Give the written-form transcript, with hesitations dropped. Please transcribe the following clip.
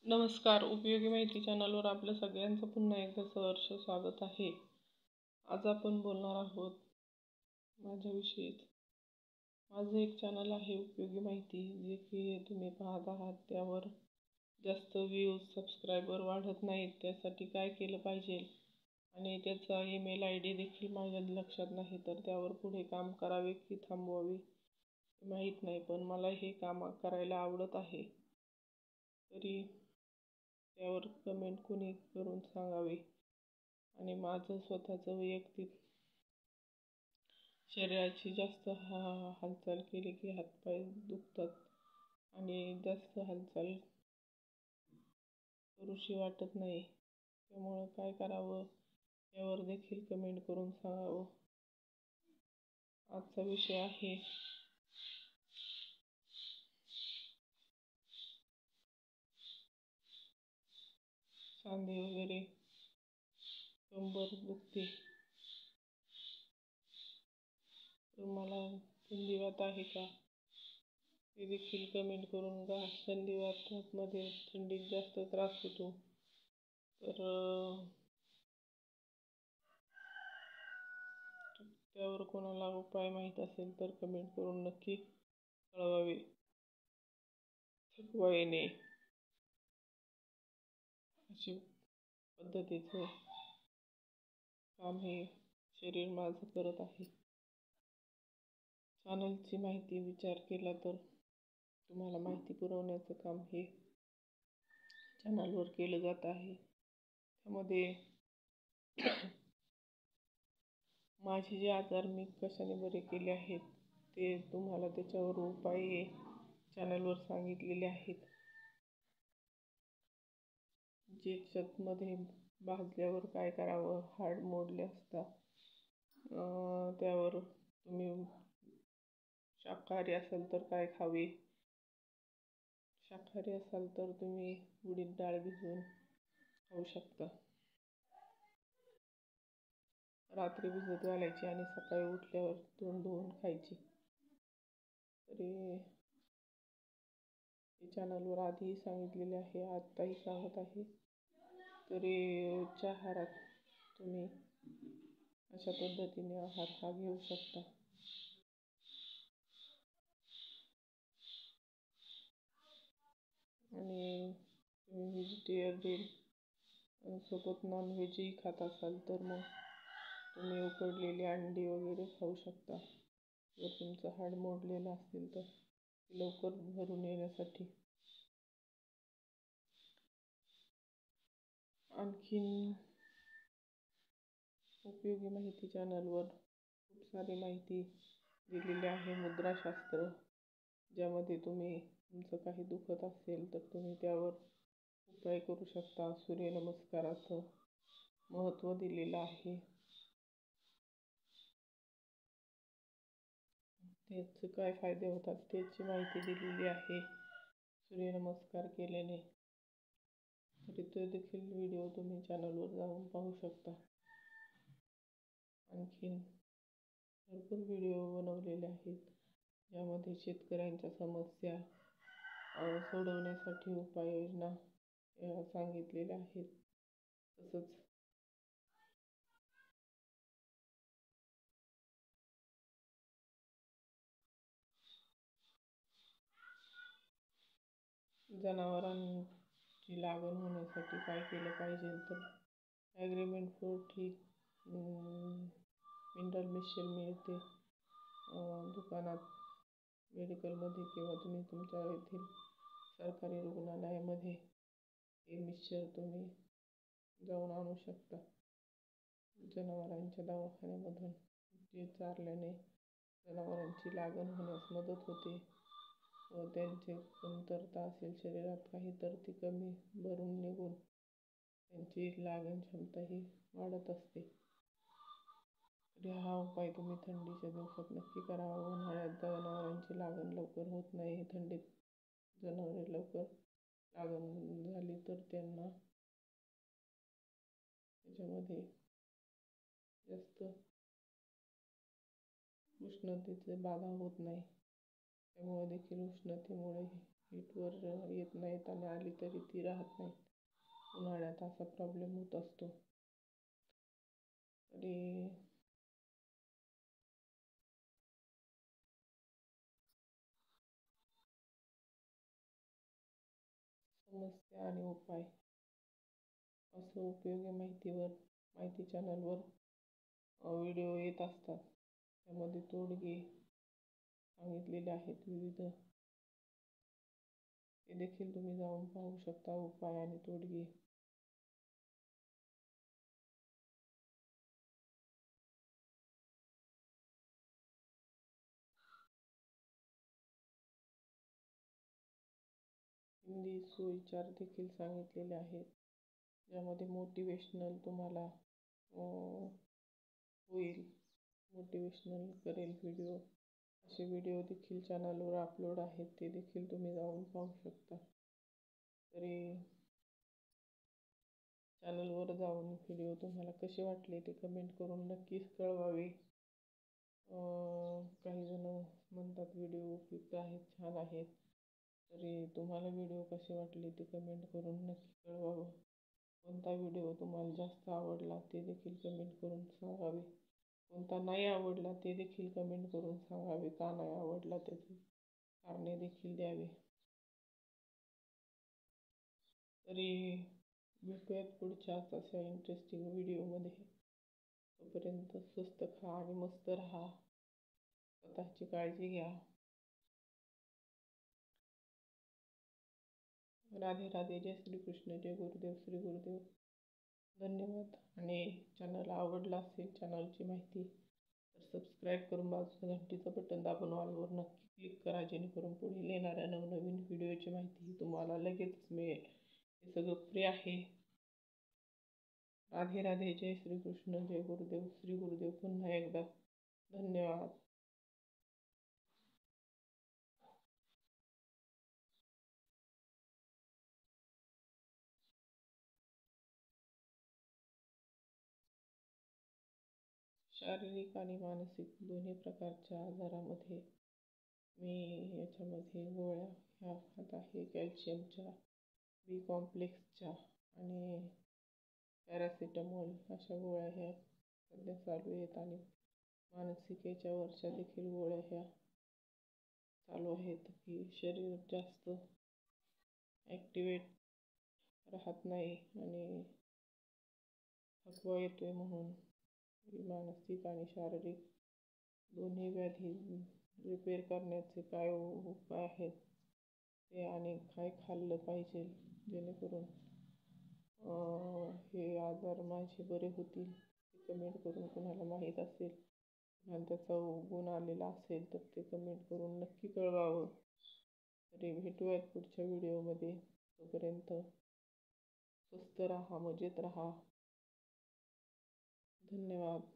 नमस्कार. उपयोगी माहिती चॅनलवर आपल्या सगळ्यांचं पुन्हा एकदा सहर्ष स्वागत आहे. आज आपण बोलणार आहोत माझ्याविषयीच. माझं एक चॅनल आहे उपयोगी माहिती, जे की तुम्ही पाहत आहात. त्यावर जास्त व्ह्यूज सबस्क्रायबर वाढत नाहीत. त्यासाठी काय केलं पाहिजे आणि त्याचा ईमेल ID देखील माझ्या लक्षात नाही, तर त्यावर पुढे काम करावे की थांबवावे माहीत नाही. पण मला हे काम करायला आवडत आहे, तरी त्यावर कमेंट कोणी करून सांगावे. आणि माझं स्वतःचं वैयक्तिक शरीराची जास्त हालचाल केली की हातपाय दुखतात आणि जास्त हालचाल करूशी वाटत नाही. त्यामुळं काय करावं यावर देखील कमेंट करून सांगावं. आजचा विषय आहे सांधे वगैरे, कंबर दुखते. तुम्हाला संधिवात आहे का, ते देखील कमेंट करून गा. संधिवातामध्ये थंडीत जास्त त्रास होतो, तर त्यावर कोणाला उपाय माहीत असेल तर कमेंट करून नक्की कळवावे. थकवा येणे अशी पद्धतीचं काम हे शरीर माझं करत आहे. चॅनलची माहिती विचार केला तर तुम्हाला माहिती पुरवण्याचं काम हे चॅनलवर केलं जात आहे. त्यामध्ये माझे जे आजार मी कशाने बरे केले आहेत, ते तुम्हाला त्याच्यावर उपाय चॅनलवर सांगितलेले आहेत. ज्याच्यामध्ये भाजल्यावर काय करावं, हाड मोडले असता त्यावर तुम्ही शाकाहारी असाल तर काय खावे, शाकाहारी असाल तर तुम्ही उडीद डाळ भिजवून खाऊ शकता. रात्री भिजत घालायची आणि सकाळी उठल्यावर तोंड धुवून खायची. तरी चॅनलवर आधीही सांगितलेले आहे, आत्ताही सांगत आहे. तरी रोजच्या आहारात तुम्ही अशा पद्धतीने आहार हा घेऊ शकता. आणि तुम्ही व्हेजिटेरियन सोबत नॉनव्हेजही खात असाल तर मग तुम्ही उकडलेली अंडी वगैरे खाऊ शकता. जर तुमचं हाड मोडलेलं असेल तर लवकर भरून येण्यासाठी. आणखीन उपयोगी माहिती चॅनलवर खूप सारी माहिती दिलेली आहे. मुद्राशास्त्र, ज्यामध्ये तुमचं काही दुखत असेल तर तुम्ही त्यावर उपाय करू शकता. सूर्यनमस्काराचं महत्त्व दिलेलं आहे, त्याचे काय फायदे होतात त्याची माहिती दिलेली आहे सूर्यनमस्कार केल्याने. तरी तो देखील व्हिडिओ तुम्ही चॅनलवर जाऊन पाहू शकता. आणखीन भरपूर व्हिडिओ बनवलेले आहेत, ज्यामध्ये शेतकऱ्यांच्या समस्या सोडवण्यासाठी उपाययोजना सांगितलेल्या आहेत. तसंच जनावरांची लागण होण्यासाठी काय केलं पाहिजे, तर ॲग्रीमेंट 40 मिनरल मिक्सचर मिळते दुकानात, मेडिकलमध्ये किंवा तुम्ही तुमच्या येथील सरकारी रुग्णालयामध्ये हे मिक्सचर तुम्ही जाऊन आणू शकता. जनावरांच्या दवाखान्यामधून जे चारल्याने जनावरांची लागण होण्यास मदत होते व त्यांची कमतरता असेल शरीरात काही तर ती कमी भरून निघून त्यांची लागण क्षमताही वाढत असते. तरी हा उपाय तुम्ही थंडीच्या दिवसात नक्की करावा. उन्हाळ्यात जनावरांची लागण लवकर होत नाही. थंडीत जनावरे लवकर लागण झाली तर त्यांना त्याच्यामध्ये जास्त उष्णतेचे बाधा होत नाही. त्यामुळे देखील उष्णतेमुळे हीटवर येत नाहीत आणि आली तरी ती राहत नाही. उन्हाळ्यात असा प्रॉब्लेम होत असतो. तरी समस्या आणि उपाय असं उपयोगी माहिती चॅनलवर व्हिडिओ येत असतात. त्यामध्ये तोडगे सांगितलेले आहेत विविध. ते देखील तुम्ही जाऊन पाहू शकता, उपाय आणि तोडगे. हिंदी सुविचार देखील सांगितलेले आहेत, ज्यामध्ये मोटिवेशनल तुम्हाला होईल, मोटिवेशनल करेल व्हिडिओ. असे व्हिडिओ देखील चॅनलवर अपलोड आहेत, ते देखील तुम्ही जाऊन पाहू शकता. तरी चॅनलवर जाऊन व्हिडिओ तुम्हाला कसे वाटले ते कमेंट करून नक्कीच कळवावे. काही जण म्हणतात व्हिडिओ उपयुक्त आहेत, छान आहेत. तरी तुम्हाला व्हिडिओ कसे वाटले ते कमेंट करून नक्की कळवावं. कोणता व्हिडिओ तुम्हाला जास्त आवडला ते देखील कमेंट करून सांगावे. कोणता नाही आवडला ते देखील कमेंट करून सांगावे. का नाही आवडला त्याचे कारणे देखील द्यावे. तरी भेटूयात पुढच्याच अशा इंटरेस्टिंग व्हिडिओमध्ये. तोपर्यंत स्वस्त खा आणि मस्त राहा. स्वतःची काळजी घ्या. राधे राधे. जय श्रीकृष्ण. जय गुरुदेव. श्री गुरुदेव. धन्यवाद. आणि चॅनल आवडला असेल, चॅनलची माहिती, तर सबस्क्राईब करून बाजूला घंटीचं बटन दाबून ऑलवर नक्की क्लिक करा, जेणेकरून पुढील येणाऱ्या नवनवीन व्हिडिओची माहिती तुम्हाला लगेच मिळेल. हे सगळं फ्री आहे. राधे राधे. जय श्रीकृष्ण. जय गुरुदेव. श्री गुरुदेव. पुन्हा एकदा धन्यवाद. शारीरिक आणि मानसिक दोन्ही प्रकारच्या आजारामध्ये मी याच्यामध्ये गोळ्या ह्या खात आहे. कॅल्शियमच्या, बी कॉम्प्लेक्सच्या आणि पॅरासिटामॉल अशा गोळ्या ह्या सध्या चालू आहेत. आणि मानसिक याच्यावरच्या देखील गोळ्या ह्या चालू आहेत, की शरीर जास्त ॲक्टिवेट राहत नाही आणि थकवा येतोय. म्हणून मानसिक आणि शारीरिक दोन्ही व्याधी रिपेअर करण्याचे काय उपाय आहेत ते, आणि काय खाल्लं पाहिजे जेणेकरून हे आजार माझे बरे होतील, ते कमेंट करून कुणाला माहीत असेल आणि त्याचा गुण आलेला असेल तर ते कमेंट करून नक्की कळवावं. तरी भेटूयात पुढच्या व्हिडिओमध्ये. तोपर्यंत स्वस्त राहा, मजेत राहा. धन्यवाद.